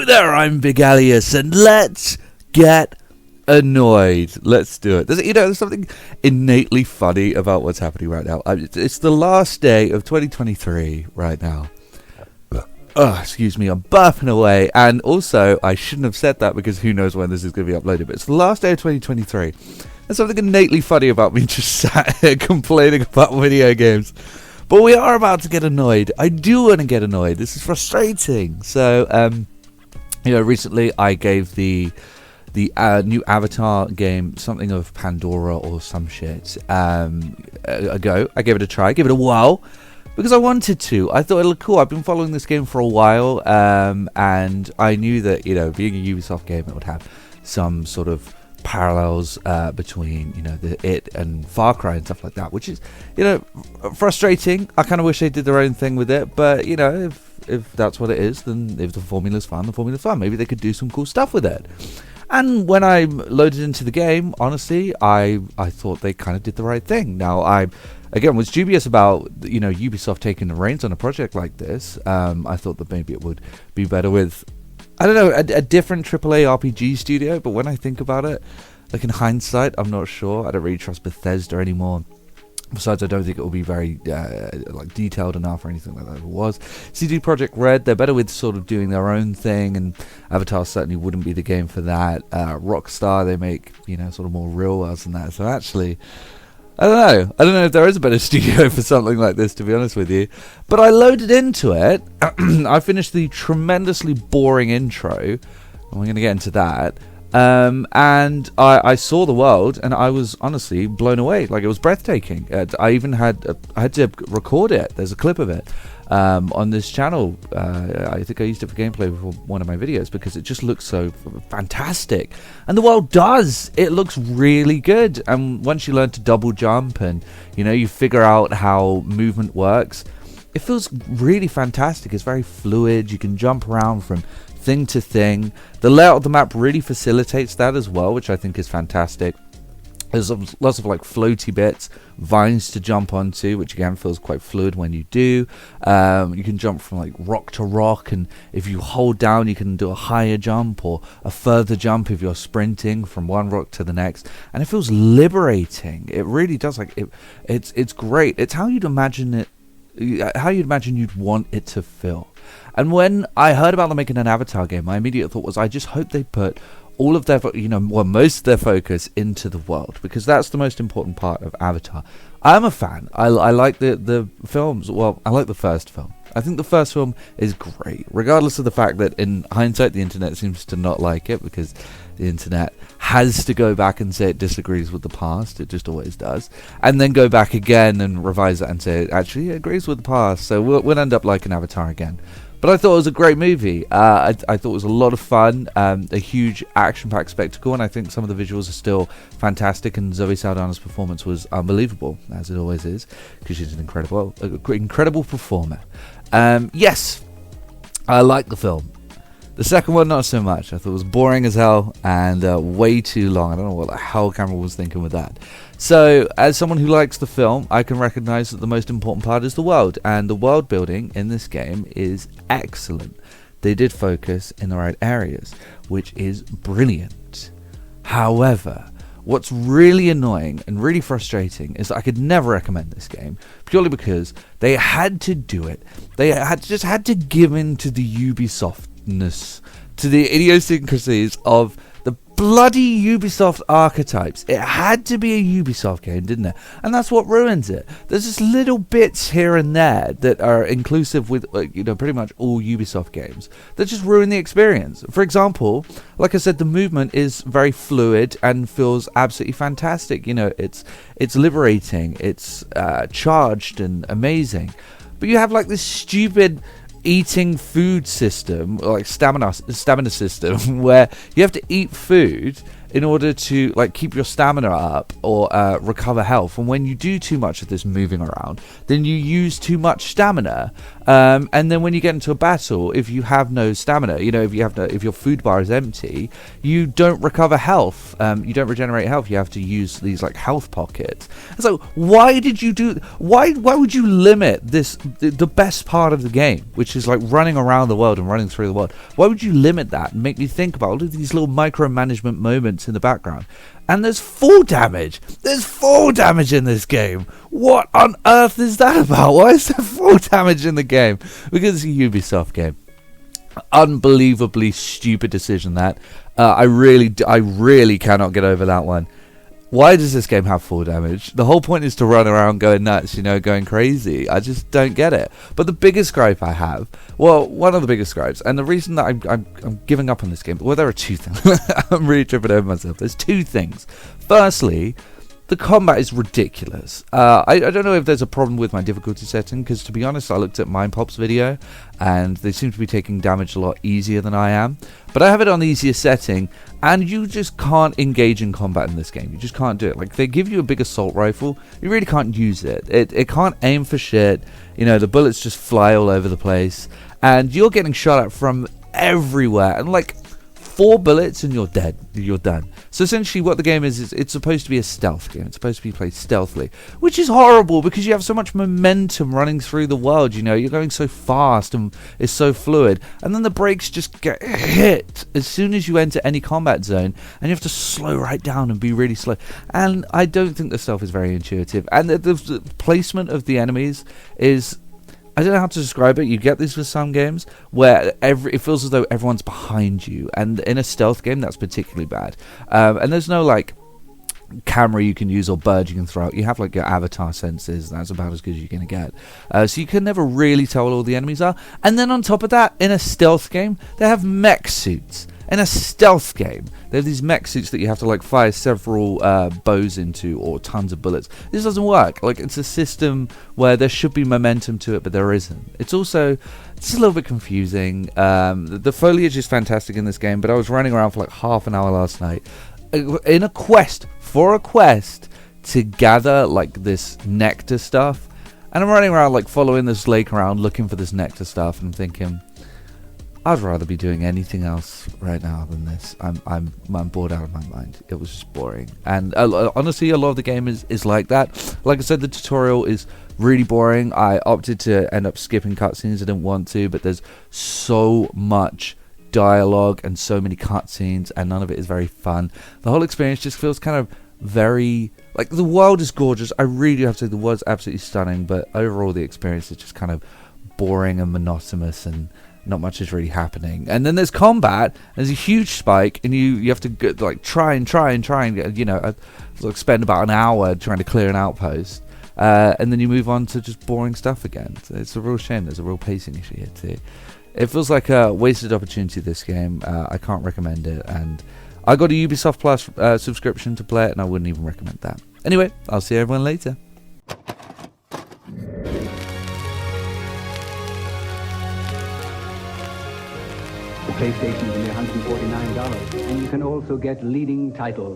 Hello there, I'm Big Alias, and let's get annoyed. Let's do it. There's something innately funny about what's happening right now. It's the last day of 2023 right now. Excuse me, I'm burping away, and also, I shouldn't have said that because who knows when this is going to be uploaded, but it's the last day of 2023. There's something innately funny about me just sat here complaining about video games. But we are about to get annoyed. I do want to get annoyed. This is frustrating. So, recently I gave the new Avatar game, something of Pandora or some shit, a go. I gave it a try, gave it a whirl, because I wanted to. I thought it looked cool. I've been following this game for a while, and I knew that, being a Ubisoft game, it would have some sort of parallels between it and Far Cry and stuff like that, which is frustrating. I kind of wish they did their own thing with it, but if that's what it is, then if the formula's fun, the formula's fun. Maybe they could do some cool stuff with it. And when I loaded into the game, honestly, I thought they kind of did the right thing. Now, I again was dubious about Ubisoft taking the reins on a project like this. I thought that maybe it would be better with, I don't know, a different AAA RPG studio, but when I think about it, like in hindsight, I'm not sure. I don't really trust Bethesda anymore. Besides, I don't think it will be very detailed enough or anything like that. It was CD Projekt Red. They're better with sort of doing their own thing, and Avatar certainly wouldn't be the game for that. Rockstar, they make sort of more real worlds than that. So actually, I don't know if there is a better studio for something like this, to be honest with you. But I loaded into it. I finished the tremendously boring intro, and we're going to get into that. And I saw the world, and I was honestly blown away. Like, it was breathtaking. I even had to record it. There's a clip of it on this channel. I think I used it for gameplay for one of my videos because it just looks so fantastic. And the world does. It looks really good. And once you learn to double jump and you figure out how movement works, it feels really fantastic. It's very fluid. You can jump around from thing to thing. The layout of the map really facilitates that as well, which I think is fantastic. There's lots of floaty bits, vines to jump onto, which again feels quite fluid when you do. You can jump from rock to rock, and if you hold down, you can do a higher jump or a further jump if you're sprinting from one rock to the next, and it feels liberating. It really does. It's great. It's how you'd imagine it. How you'd imagine you'd want it to feel. And when I heard about them making an Avatar game, my immediate thought was, I just hope they put all of their, most of their focus into the world, because that's the most important part of Avatar. I'm a fan. I like the films. Well, I like the first film. I think the first film is great, regardless of the fact that in hindsight the internet seems to not like it, because the internet has to go back and say it disagrees with the past. It just always does. And then go back again and revise that and say it actually agrees with the past. So we'll end up liking Avatar again. But I thought it was a great movie. I thought it was a lot of fun, a huge action-packed spectacle, and I think some of the visuals are still fantastic, and Zoe Saldana's performance was unbelievable, as it always is, because she's an incredible performer. Yes, I like the film. The second one, not so much. I thought it was boring as hell and way too long. I don't know what the hell Cameron was thinking with that. So, as someone who likes the film, I can recognize that the most important part is the world. And the world building in this game is excellent. They did focus in the right areas, which is brilliant. However, what's really annoying and really frustrating is that I could never recommend this game, purely because they had to do it. They just had to give in to the Ubisoftness, to the idiosyncrasies of the bloody Ubisoft archetypes. It had to be a Ubisoft game, didn't it? And that's what ruins it. There's just little bits here and there that are inclusive with pretty much all Ubisoft games that just ruin the experience. For example, like I said, the movement is very fluid and feels absolutely fantastic. It's liberating, it's charged and amazing. But you have this stupid eating food system, stamina system, where you have to eat food in order to like keep your stamina up or recover health. And when you do too much of this moving around, then you use too much stamina. And then when you get into a battle, if you have no stamina, if your food bar is empty, you don't recover health. You don't regenerate health. You have to use these like health pockets. So why did you do? Why would you limit this the best part of the game, which is like running around the world and running through the world? Why would you limit that and make me think about all of these little micromanagement moments in the background? And there's full damage. There's full damage in this game. What on earth is that about? Why is there full damage in the game? Because it's a Ubisoft game. Unbelievably stupid decision that. I really cannot get over that one. Why does this game have full damage? The whole point is to run around going nuts, going crazy. I just don't get it. But the biggest gripe I have, well, one of the biggest gripes, and the reason that I'm giving up on this game, well, there are two things. I'm really tripping over myself. There's two things. Firstly, the combat is ridiculous. I don't know if there's a problem with my difficulty setting, because to be honest, I looked at Mindpop's video, and they seem to be taking damage a lot easier than I am. But I have it on the easiest setting, and you just can't engage in combat in this game. You just can't do it. Like, they give you a big assault rifle, you really can't use it. It can't aim for shit. The bullets just fly all over the place, and you're getting shot at from everywhere, and like 4 bullets and you're dead. You're done. So essentially what the game is it's supposed to be a stealth game. It's supposed to be played stealthily, which is horrible because you have so much momentum running through the world. You're going so fast and it's so fluid, and then the brakes just get hit as soon as you enter any combat zone, and you have to slow right down and be really slow. And I don't think the stealth is very intuitive, and the placement of the enemies is, I don't know how to describe it. You get this with some games where it feels as though everyone's behind you, and in a stealth game that's particularly bad. And there's no like camera you can use or bird you can throw out. You have like your avatar senses. That's about as good as you're going to get. So you can never really tell what all the enemies are. And then on top of that, in a stealth game, they have mech suits. In a stealth game, they have these mech suits that you have to like fire several bows into, or tons of bullets. This doesn't work. Like, it's a system where there should be momentum to it, but there isn't. It's a little bit confusing. The foliage is fantastic in this game, but I was running around for like half an hour last night in a quest to gather like this nectar stuff, and I'm running around like following this lake around looking for this nectar stuff, and I'm thinking, I'd rather be doing anything else right now than this. I'm bored out of my mind. It was just boring. And honestly, a lot of the game is like that. Like I said, the tutorial is really boring. I opted to end up skipping cutscenes. I didn't want to, but there's so much dialogue and so many cutscenes, and none of it is very fun. The whole experience just feels kind of very, like, the world is gorgeous. I really do have to say the world's absolutely stunning, but overall the experience is just kind of boring and monotonous, and not much is really happening. And then there's combat. There's a huge spike, and you have to go, like, try and like spend about an hour trying to clear an outpost, and then you move on to just boring stuff again. So it's a real shame. There's a real pacing issue here too. It feels like a wasted opportunity, this game. I can't recommend it, and I got a Ubisoft Plus subscription to play it, and I wouldn't even recommend that. Anyway, I'll see everyone later. The PlayStation is only $149, and you can also get leading titles.